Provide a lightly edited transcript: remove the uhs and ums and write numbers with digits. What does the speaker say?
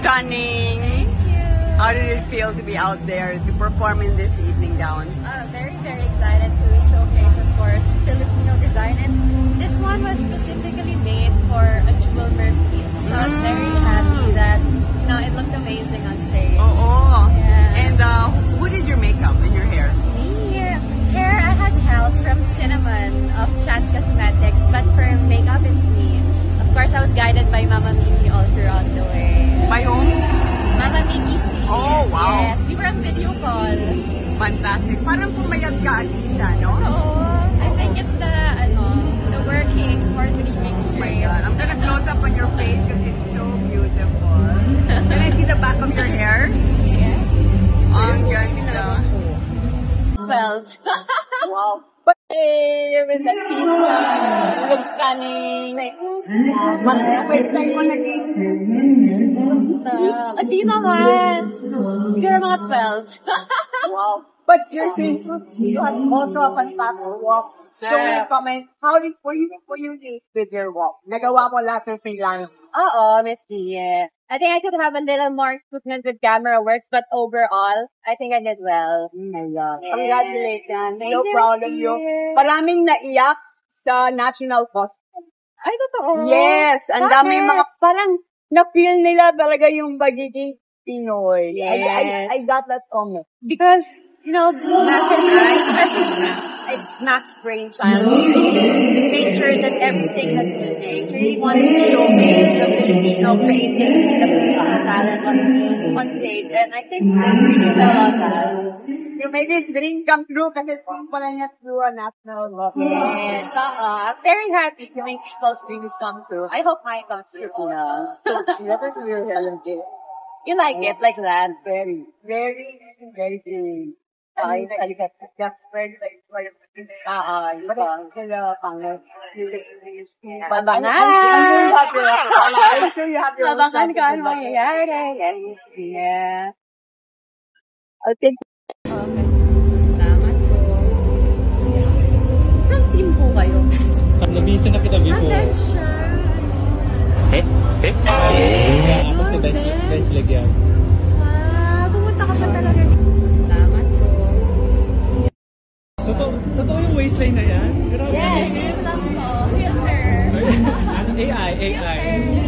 stunning. Thank you. How did it feel to be out there to perform in this evening gown? Very, very excited to showcase, of course, Filipino design. And this one was specifically made for a jewel piece. So I was very happy that it looked amazing on stage. Oh. Yeah. And who did your makeup and your hair? Me, hair, I had help from Cinnamon of Chat Cosmetics, but for makeup, it's me. Of course, I was guided by Mama Miki all throughout the way. By whom? Mama Miki C. Oh, wow. Yes, we were on video call. Fantastic. Parang pumayat ka, Alisa, no? Oo. I think it's the working for 3 weeks Oh my straight. God. I'm gonna close up on your face because it's so beautiful. Can I see the back of your hair? Yeah. Ang ganda. 12. Wow. Hey, with the pizza. It looks stunning. First time mo naging Hindi naman. Siguro mga 12. wow. But you're saying you had also a fantastic walk. So many comments. How did for you this with your walk? Nagawa mo lahat ng kailangan. Oo, Miss D. I think I could have a little more improvement with camera works, but overall, I think I did well. Oh my God. Yeah. Congratulations. Thank So you, proud of Miss you. D. Maraming naiyak sa national costume. Ay, totoo? Yes. Ang Bakit? daming mga parang na-feel nila talaga yung pagiging Pinoy. Yes. I got that comment. Because, Mac and I, especially it's Mac's brainchild. We really make sure that everything has meaning. We want to showcase the Filipino creativity, the talent on stage. And I think they really fell on that. You made this dream come true kasi pala niya through a national walk. Yes, I'm very happy to make people's dreams come true. I hope mine comes true. That is your Helen J. You like it like that? Very, very, very true. Ay, salikat. Just very like Babangan ka ano mangyayari. Yes, yeah. I think Salamat po. Isang team po kayo? Nabisa na kita before. Then siya. Ako sa bench lagyan. Pumunta ka pa talaga. Salamat po. Totoo yung waistline na yan? Grabe. Yes, lang po. Filter. AI. Filter.